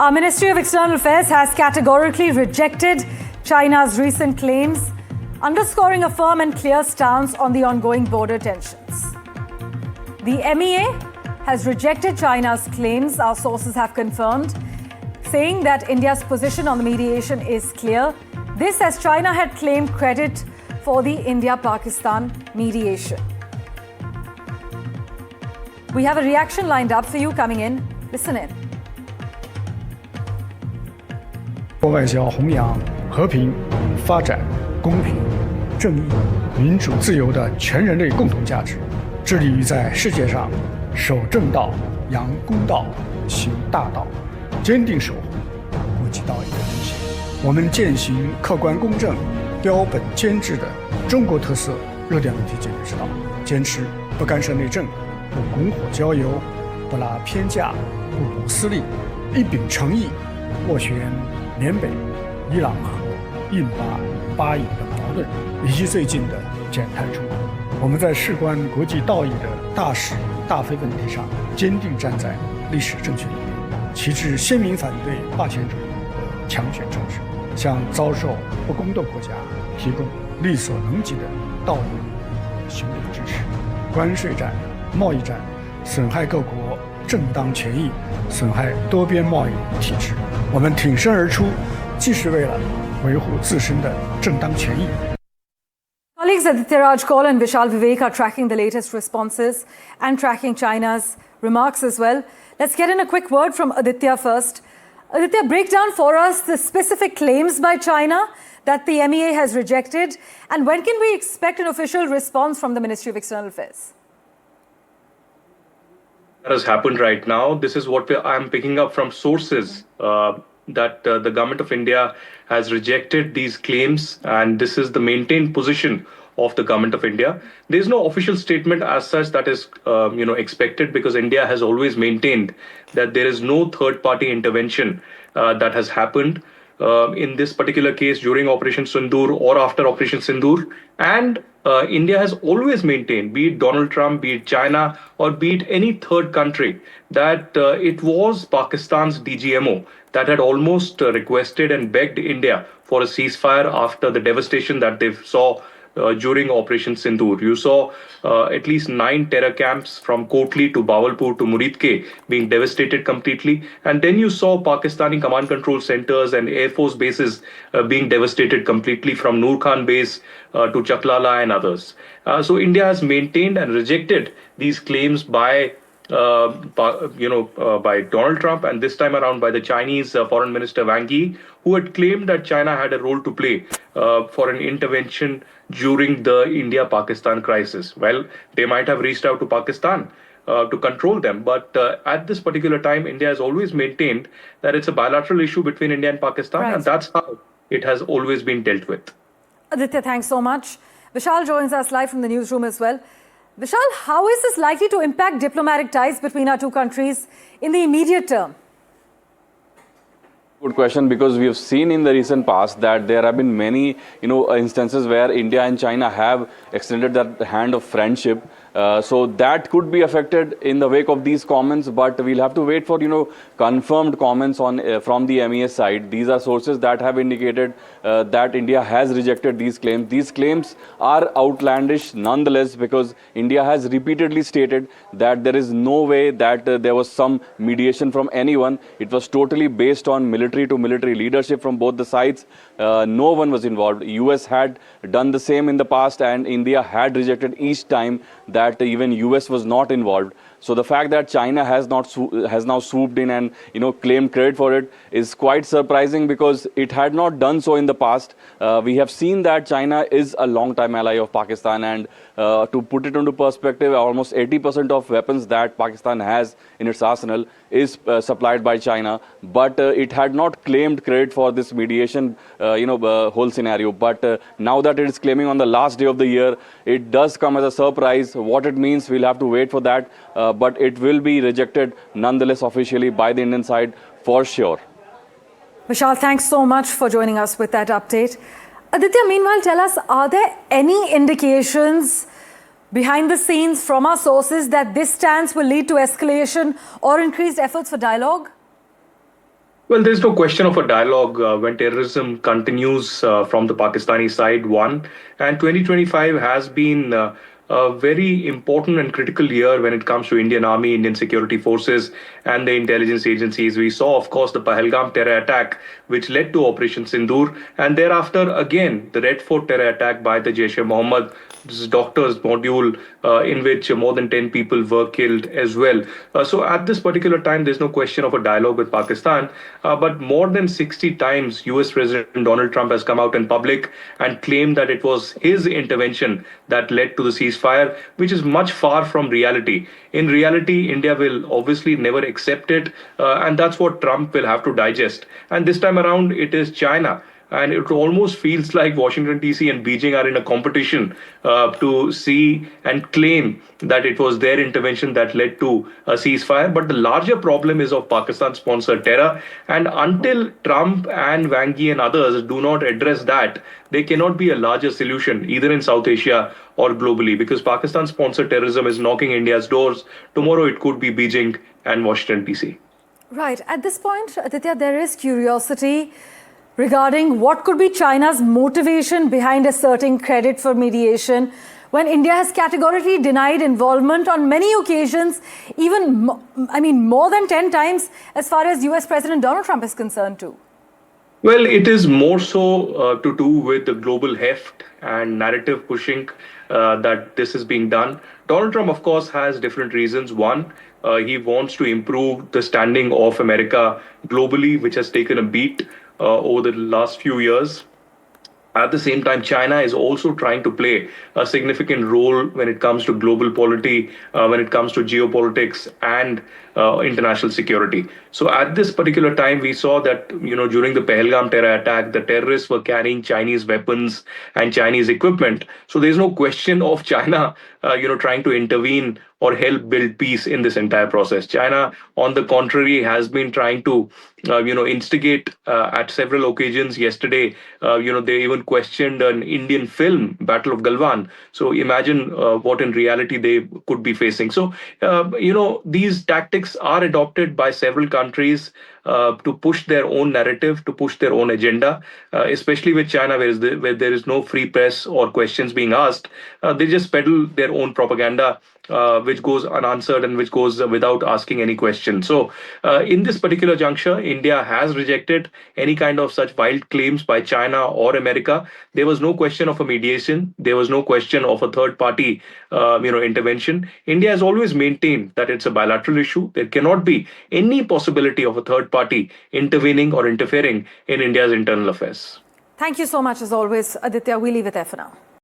Our Ministry of External Affairs has categorically rejected China's recent claims, underscoring a firm and clear stance on the ongoing border tensions. The MEA has rejected China's claims, our sources have confirmed, saying that India's position on the mediation is clear. This as China had claimed credit for the India-Pakistan mediation. We have a reaction lined up for you coming in. Listen in. 外交弘扬和平、发展、公平、正义、民主、自由的全人类共同价值，致力于在世界上守正道、扬公道、行大道，坚定守护国际道义的底线。我们践行客观公正、标本兼治的中国特色热点问题解决之道，坚持不干涉内政、不拱火浇油、不拉偏架、不谋私利，一秉诚意，斡旋缅北、伊朗和印巴以的矛盾，以及最近的减碳冲突。我们在事关国际道义的大是大非问题上，坚定站在历史正确一边，旗帜鲜明反对霸权主义和强权政治，向遭受不公的国家提供力所能及的道义和行动支持。关税战、贸易战损害各国正当权益，损害多边贸易体制，我们挺身而出，既是为了维护自身的正当权益。 Colleagues Aditya Raj Kaul and Vishal Vivek are tracking the latest responses and tracking China's remarks as well. Let's get in a quick word from Aditya first. Aditya, break down for us the specific claims by China that the MEA has rejected, and when can we expect an official response from the Ministry of External Affairs? That has happened right now. This is what I'm picking up from sources that the government of India has rejected these claims, and this is the maintained position of the government of India. There is no official statement as such that is expected, because India has always maintained that there is no third-party intervention that has happened in this particular case during Operation Sindoor or after Operation Sindoor. And India has always maintained, be it Donald Trump, be it China, or be it any third country, that it was Pakistan's DGMO that had almost requested and begged India for a ceasefire after the devastation that they saw during Operation Sindoor. You saw at least 9 terror camps from Kotli to Bawalpur to Muridke being devastated completely. And then you saw Pakistani command control centers and Air Force bases being devastated completely, from Noor Khan base to Chaklala and others. So India has maintained and rejected these claims by Donald Trump, and this time around by the Chinese Foreign Minister Wang Yi, who had claimed that China had a role to play for an intervention during the India-Pakistan crisis. Well, they might have reached out to Pakistan to control them, but at this particular time, India has always maintained that it's a bilateral issue between India and Pakistan, right, and that's how it has always been dealt with. Aditya, thanks so much. Vishal joins us live from the newsroom as well. Vishal, how is this likely to impact diplomatic ties between our two countries in the immediate term? Good question, because we have seen in the recent past that there have been many, instances where India and China have extended that hand of friendship. So that could be affected in the wake of these comments, but we'll have to wait for, confirmed comments on from the MEA side. These are sources that have indicated that India has rejected these claims. These claims are outlandish nonetheless, because India has repeatedly stated that there is no way that there was some mediation from anyone. It was totally based on military to military leadership from both the sides. No one was involved. US had done the same in the past, and India had rejected each time that even US was not involved. So the fact that China has now swooped in and claimed credit for it is quite surprising, because it had not done so in the past. We have seen that China is a long-time ally of Pakistan, and to put it into perspective, almost 80% of weapons that Pakistan has in its arsenal is supplied by China. But it had not claimed credit for this mediation, whole scenario. But now that it is claiming on the last day of the year, it does come as a surprise. What it means, we'll have to wait for that. But it will be rejected nonetheless officially by the Indian side for sure. Vishal, thanks so much for joining us with that update. Aditya, meanwhile, tell us, are there any indications behind the scenes from our sources that this stance will lead to escalation or increased efforts for dialogue? Well, there's no question of a dialogue when terrorism continues from the Pakistani side, one. And 2025 has been a very important and critical year when it comes to Indian Army, Indian security forces, and the intelligence agencies. We saw, of course, the Pahalgam terror attack, which led to Operation Sindoor, and thereafter, again, the Red Fort terror attack by the Jaish-e-Mohammed. This is doctors module in which more than 10 people were killed as well. So at this particular time, there's no question of a dialogue with Pakistan. But more than 60 times, US President Donald Trump has come out in public and claimed that it was his intervention that led to the ceasefire, which is much far from reality. In reality, India will obviously never accept it, and that's what Trump will have to digest. And this time around, it is China. And it almost feels like Washington, D.C. and Beijing are in a competition to see and claim that it was their intervention that led to a ceasefire. But the larger problem is of Pakistan-sponsored terror. And until Trump and Wang Yi and others do not address that, there cannot be a larger solution, either in South Asia or globally, because Pakistan-sponsored terrorism is knocking India's doors. Tomorrow it could be Beijing and Washington, D.C. Right. At this point, Aditya, there is curiosity regarding what could be China's motivation behind asserting credit for mediation when India has categorically denied involvement on many occasions, even, more than 10 times as far as US President Donald Trump is concerned too. Well, it is more so to do with the global heft and narrative pushing that this is being done. Donald Trump, of course, has different reasons. One, he wants to improve the standing of America globally, which has taken a beat over the last few years. At the same time, China is also trying to play a significant role when it comes to global polity, when it comes to geopolitics and international security. So at this particular time, we saw that, during the Pahalgam terror attack, the terrorists were carrying Chinese weapons and Chinese equipment. So there's no question of China, trying to intervene or help build peace in this entire process. China, on the contrary, has been trying to, instigate at several occasions. Yesterday, they even questioned an Indian film, Battle of Galwan. So imagine what in reality they could be facing. So, these tactics are adopted by several countries to push their own narrative, to push their own agenda, especially with China, where there is no free press or questions being asked. They just peddle their own propaganda, which goes unanswered and which goes without asking any question. So, in this particular juncture, India has rejected any kind of such wild claims by China or America. There was no question of a mediation. There was no question of a third party, intervention. India has always maintained that it's a bilateral issue. There cannot be any possibility of a third party intervening or interfering in India's internal affairs. Thank you so much as always, Aditya. We leave it there for now.